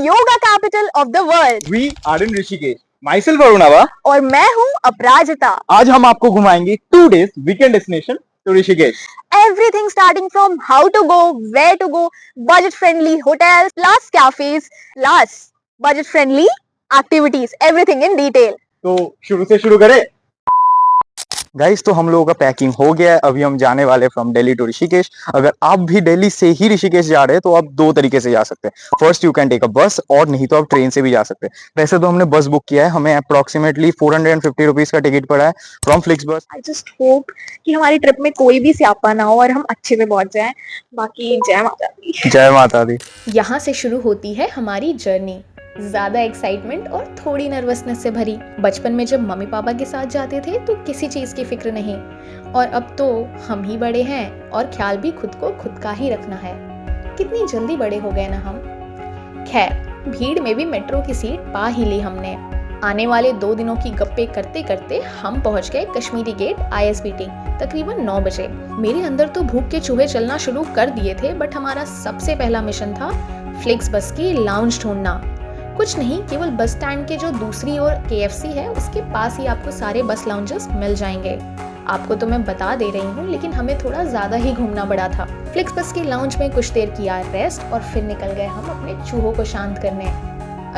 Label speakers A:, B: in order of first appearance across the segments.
A: Yoga capital of the world.
B: We are in Rishikesh. Myself Arunava.
A: और मैं हूँ अपराजिता।
B: आज हम आपको घुमाएंगे 2 days weekend destination to Rishikesh.
A: Everything starting from how to go, where to go, budget friendly hotels, plus cafes, plus budget friendly activities, everything in detail.
B: तो शुरू से शुरू करें। गाइस, तो हम लोगों का पैकिंग हो गया है। अभी हम जाने वाले फ्रॉम दिल्ली टू ऋषिकेश। अगर आप भी दिल्ली से ही ऋषिकेश जा रहे हैं तो आप 2 तरीके से जा सकते हैं। First, you can take a bus, और नहीं तो आप ट्रेन से भी जा सकते हैं। वैसे तो हमने बस बुक किया है, हमें अप्रोक्सीमेटली 450 रुपीज का टिकट पड़ा है फ्रॉम फ्लिक्स बस।
A: I just hope कि हमारी ट्रिप में कोई भी स्यापा ना हो और हम अच्छे से पहुंच जाएं। बाकी जय माता दी।
B: जय माता दी।
C: यहाँ से शुरू होती है हमारी जर्नी, ज्यादा एक्साइटमेंट और थोड़ी नर्वसनेस से भरी। बचपन में जब मम्मी पापा के साथ जाते थे तो किसी चीज की फिक्र नहीं, और अब तो हम ही बड़े हैं और ख्याल भी खुद को खुद का ही रखना है। कितनी जल्दी बड़े हो गए ना हम। खैर, भीड़ में भी मेट्रो की सीट पा ही ली हमने। आने वाले 2 दिनों की गप्पे करते करते हम पहुंच गए कश्मीरी गेट ISBT तकरीबन 9 बजे। मेरे अंदर तो भूख के चूहे चलना शुरू कर दिए थे, बट हमारा सबसे पहला मिशन था फ्लिक्स बस की लाउंज ढूंढना। कुछ नहीं, केवल बस स्टैंड के जो दूसरी ओर KFC है उसके पास ही आपको सारे बस लाउंजेस मिल जाएंगे। आपको तो मैं बता दे रही हूँ, लेकिन हमें थोड़ा ज्यादा ही घूमना पड़ा था। फ्लिक्स बस के लाउंज में कुछ देर किया रेस्ट और फिर निकल गए हम अपने चूहों को शांत करने।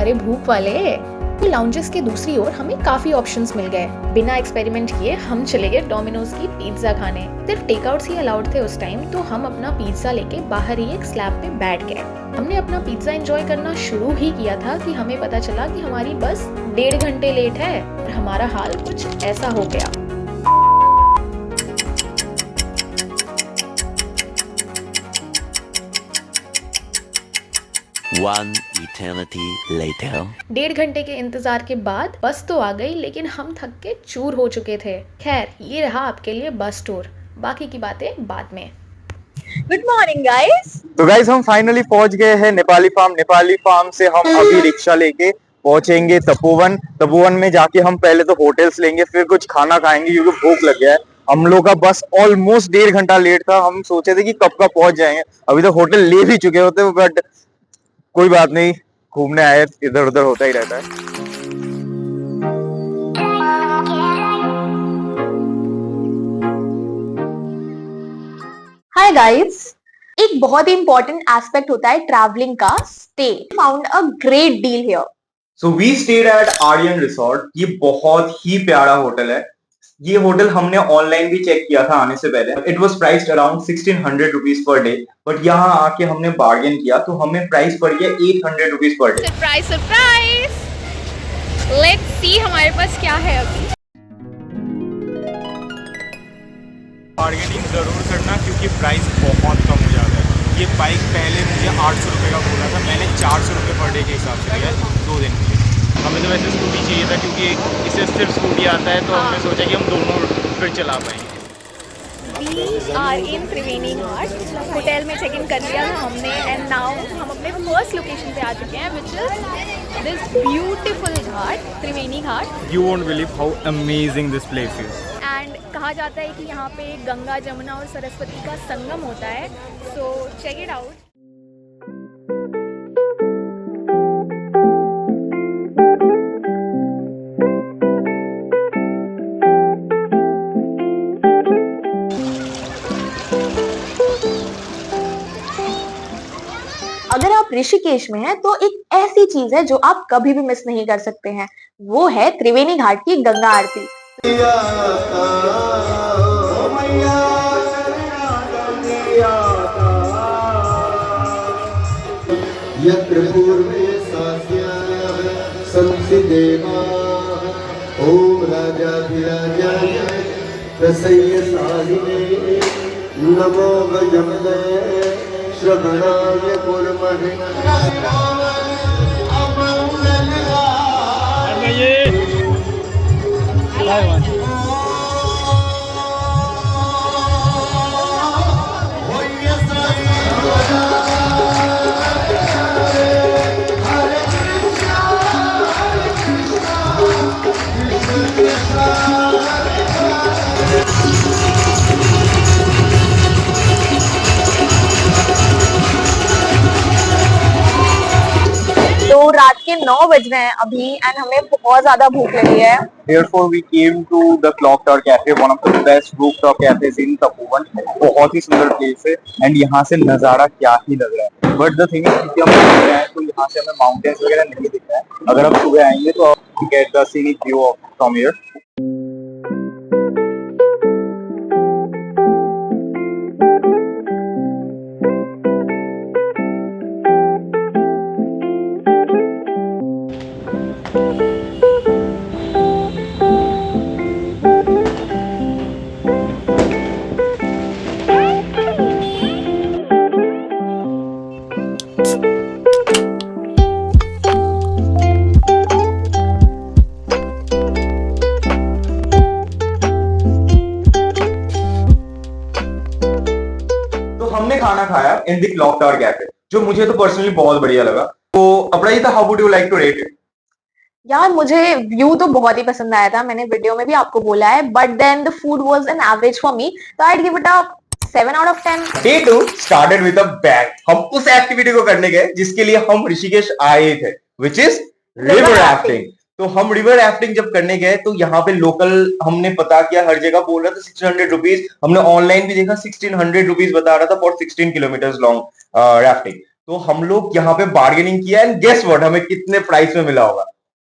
C: अरे भूख वाले! लाउंजेस के दूसरी ओर हमें काफी ऑप्शंस मिल गए। बिना एक्सपेरिमेंट किए हम चले गए डोमिनोज की पिज्जा खाने। सिर्फ टेकआउट्स ही अलाउड थे उस टाइम, तो हम अपना पिज्जा लेके बाहर ही एक स्लैब पे बैठ गए। हमने अपना पिज्जा एंजॉय करना शुरू ही किया था कि हमें पता चला कि हमारी बस 1.5 घंटे लेट है और हमारा हाल कुछ ऐसा हो गया।
D: One eternity later.
C: 1.5 घंटे के इंतजार के बाद बस तो आ गई, लेकिन हम थक के चूर हो चुके थे। खैर, ये रहा आपके लिए बस टूर, बाकी की बातें बाद में।
A: Good morning guys.
B: तो गाइस, हम फाइनली पहुंच गए हैं नेपाली फार्म। नेपाली फार्म से हम अभी रिक्शा लेके पहुंचेंगे तपोवन। तपोवन में जाके हम पहले तो होटल्स लेंगे, फिर कुछ खाना खाएंगे क्योंकि भूख लग गया है। हम लोग का बस ऑलमोस्ट 1.5 घंटा लेट था। हम सोचे थे कि कब का पहुंच जाएंगे, अभी तो होटल ले भी चुके होते, बट कोई बात नहीं, घूमने आए, इधर उधर होता ही रहता है।
A: हाय गाइस, एक बहुत ही इंपॉर्टेंट एस्पेक्ट होता है ट्रैवलिंग का, stay. Found a great deal here.
B: So we stayed at Aryan resort. ये बहुत ही प्यारा होटल है। ये होटल हमने ऑनलाइन भी चेक किया था आने से पहले। It was priced around 1600 rupees per day, but यहाँ आके हमने बार्गेन किया तो हमें प्राइस पड़ गया 800 rupees per day.
C: Surprise surprise! Let's see हमारे पास क्या है अभी।
E: बार्गेनिंग जरूर करना क्योंकि प्राइस बहुत कम हो जाता है। ये बाइक पहले मुझे 800 रुपये का बोला था, मैंने 400 रुपये पर डे के हिसाब से लिया 2 दिन के लिए। हमें तो वैसे स्कूटी चाहिए था क्योंकि इससे सिर्फ स्कूटी आता है, तो हमने सोचा कि हम दोनों फिर चला पाएंगे।
C: We are in Triveni Ghat. Hotel में चेक इन कर लिया था हमने, एंड नाउ हम अपने फर्स्ट लोकेशन पे आ चुके हैं, which is this beautiful Ghat, Triveni Ghat.
E: You won't believe how amazing this place is.
C: And कहा जाता है कि यहाँ पे गंगा, जमुना और सरस्वती का संगम होता है, सो चेक इट आउट।
A: अगर आप ऋषिकेश में हैं तो एक ऐसी चीज है जो आप कभी भी मिस नहीं कर सकते हैं, वो है त्रिवेणी घाट की गंगा आरती।
F: यत्र पूर्वे सास्याः संसिदेवाः ओम राजाधिराजाय प्रसय्य साहिने नमो गजमदे श्रवणाय कुर्महे।
A: रात के 9 बज रहे हैं अभी एंड हमें बहुत ज्यादा भूख लगी है।
B: Therefore, we came to the Clock Tower Cafe, one of the best rooftop cafes in Tapovan. बहुत ही सुंदर प्लेस है एंड यहाँ से नज़ारा क्या ही लग रहा है। बट द थिंग इज क्योंकि हम सुबह आए तो यहाँ से हमें माउंटेन्स वगैरह नहीं दिख रहा है। अगर आप सुबह आएंगे तो आप get the scenic view of from here. हमने खाना खाया in the clock tower cafe, जो मुझे तो पर्सनली बहुत बढ़िया लगा। तो Aparajita, how would you like to rate it?
A: यार मुझे व्यू तो बहुत ही पसंद आया था, मैंने वीडियो में भी आपको बोला है, but then the food was an average for me, तो I give it a 7 out of 10।
B: Day 2 started with a bang. हम उस एक्टिविटी को करने गए जिसके लिए हम ऋषिकेश आए थे, विच इज रिवर राफ्टिंग। तो हम रिवर राफ्टिंग जब करने गए तो यहाँ पे लोकल हमने पता किया, हर जगह बोल रहा था 600 रुपीज। हमने ऑनलाइन भी देखा 1600 रुपीज बता रहा था फॉर 16 किलोमीटर लॉन्ग राफ्टिंग। तो हम लोग यहाँ पे बार्गेनिंग किया एंड गेस व्हाट, हमें कितने प्राइस में मिला होगा?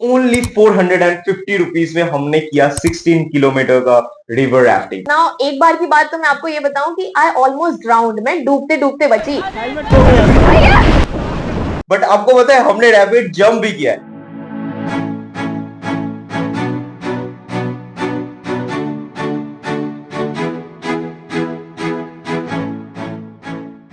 B: ओनली 450 रुपीज में हमने किया 16 किलोमीटर का रिवर राफ्टिंग।
A: नाउ एक बार की बात तो मैं आपको ये बताऊं कि आई ऑलमोस्ट ड्राउंड, मैं डूबते डूबते बची।
B: बट आपको पता है हमने रैपिड जंप भी किया है।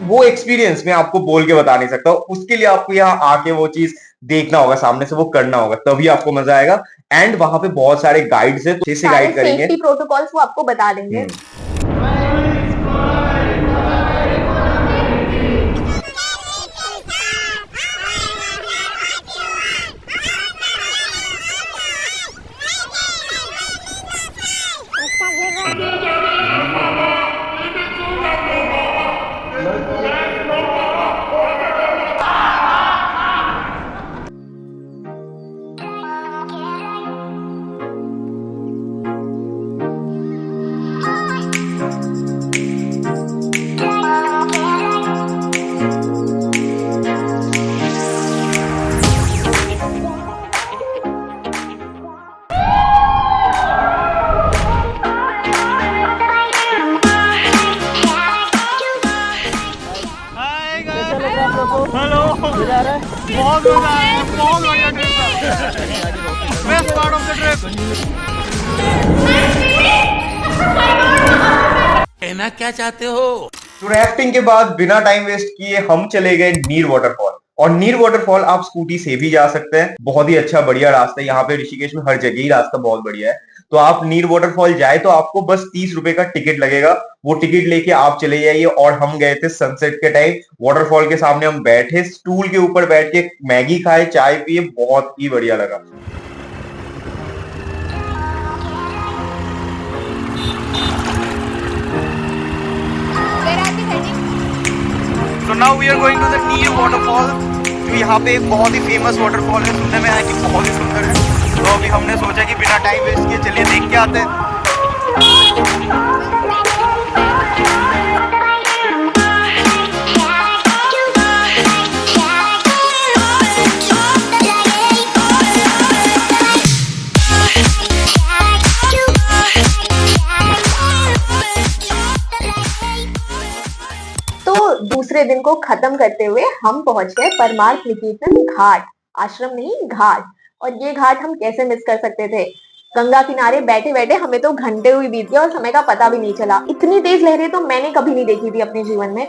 B: वो एक्सपीरियंस मैं आपको बोल के बता नहीं सकता, उसके लिए आपको यहाँ आके वो चीज देखना होगा, सामने से वो करना होगा, तभी आपको मजा आएगा। एंड वहां पे बहुत सारे गाइड्स है, अच्छे से गाइड करेंगे,
A: सेफ्टी प्रोटोकॉल्स वो आपको बता देंगे।
E: हेलो, बहुत मजा आया, बहुत बढ़िया ट्रिप था, best part of the trip.
D: कहना क्या चाहते हो?
B: तो राफ्टिंग के बाद बिना टाइम वेस्ट किए हम चले गए नीर वाटरफॉल। और नीर वाटरफॉल आप स्कूटी से भी जा सकते हैं, बहुत ही अच्छा बढ़िया रास्ता है। यहाँ पे ऋषिकेश में हर जगह ही रास्ता बहुत बढ़िया है। तो आप नीर वाटरफॉल जाए तो आपको बस 30 रुपए का टिकट लगेगा, वो टिकट लेके आप चले जाइए। और हम गए थे सनसेट के टाइम, वाटरफॉल के सामने हम बैठे, स्टूल के ऊपर बैठ के मैगी खाए, चाय पिए, बहुत ही बढ़िया लगा।
G: So now we are going to the Neer waterfall, जो यहाँ पे एक बहुत ही फेमस वाटरफॉल है, सुनने में आया कि बहुत ही सुंदर है। तो अभी हमने सोचा कि बिना टाइम वेस्ट किए चलिए देख के आते हैं।
A: दूसरे दिन को खत्म करते हुए हम पहुंच गए परमार्थ निकेतन घाट, आश्रम नहीं घाट। और ये घाट हम कैसे मिस कर सकते थे? गंगा किनारे बैठे बैठे हमें तो घंटे हुई बीत गया और समय का पता भी नहीं चला। इतनी तेज लहरें तो मैंने कभी नहीं देखी थी अपने जीवन में।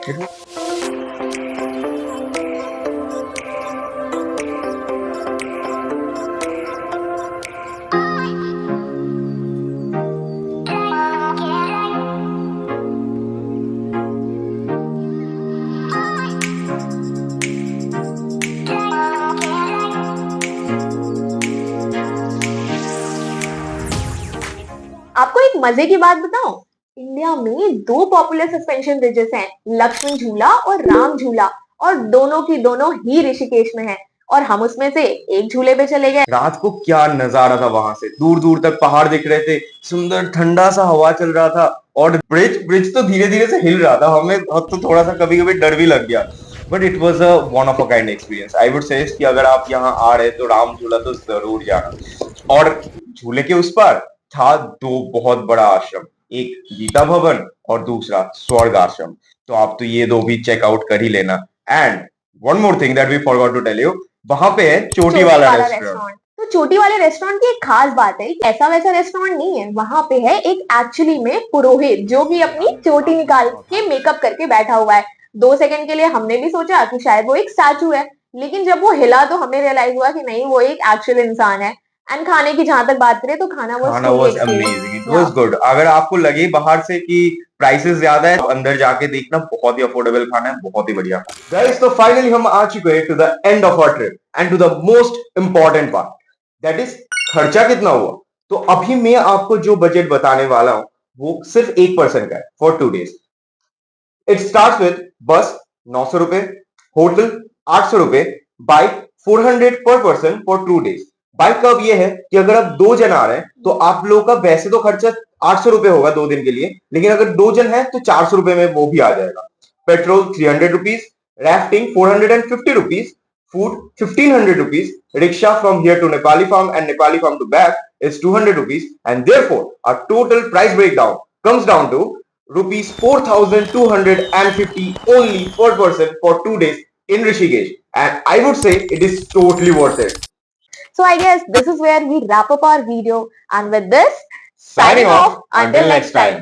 A: आपको एक मजे की बात बताऊं, इंडिया में 2 पॉपुलर सस्पेंशन ब्रिजेस हैं, लक्ष्मण झूला और राम झूला, और दोनों की दोनों ही ऋषिकेश में है। और हम उसमें से एक झूले पे चले गए।
B: रात को क्या नजारा था, वहां से दूर दूर तक पहाड़ दिख रहे थे, सुंदर ठंडा सा हवा चल रहा था, और ब्रिज तो धीरे धीरे से हिल रहा था। हमें अब तो थोड़ा सा कभी कभी डर भी लग गया, but it was a one of a kind experience. I would suggest कि अगर आप यहाँ आ रहे तो राम झूला तो जरूर जाना। और झूले के उस पार था दो बहुत बड़ा आश्रम, एक गीता भवन और दूसरा स्वर्ग आश्रम। तो आप तो ये दो भी चेकआउट कर ही लेना। And one more thing that we forgot to tell you, वहां पे है चोटी वाला रेस्टोरेंट।
A: तो चोटी वाले रेस्टोरेंट की एक खास बात है, ऐसा वैसा रेस्टोरेंट नहीं है, वहां पे है एक एक्चुअली में पुरोहित जो कि अपनी चोटी निकाल के मेकअप करके बैठा हुआ है। 2 सेकंड के लिए हमने भी सोचा कि शायद वो एक स्टैचू है, लेकिन जब वो हिला तो हमें रियलाइज हुआ कि नहीं, वो एक एक्चुअल इंसान है। एंड खाने की जहां तक बात करें तो खाना
B: was amazing, it was good. अगर आपको लगे बाहर से कि प्राइसेस ज्यादा है तो अंदर जाके देखना, बहुत ही अफोर्डेबल खाना है, बहुत ही बढ़िया। गाइस, तो फाइनली हम आ चुके हैं to the end of our trip and to the most important part, that is खर्चा कितना हुआ। तो अभी मैं आपको जो बजट बताने वाला हूं वो सिर्फ एक पर्सन का है for 2 days। It starts with बस 900 रुपए, होटल 800 रुपए, बाइक 400 पर पर्सन फॉर 2 days। बाइक का अब ये है कि अगर आप 2 जन आ रहे हैं तो आप लोगों का वैसे तो खर्चा 800 रुपए होगा 2 दिन के लिए, लेकिन अगर 2 जन है तो 400 रुपए में वो भी आ जाएगा। Petrol 300 rupees, rafting 450 rupees, food 1500 rupees, rickshaw from here to Nepali farm and Nepali farm to back is 200 rupees, and therefore our total price breakdown comes down to rupees 4250 only per person for 2 days in Rishikesh, and I would say it is totally worth it.
A: So I guess this is where we wrap up our video, and with this,
B: Signing off until next time.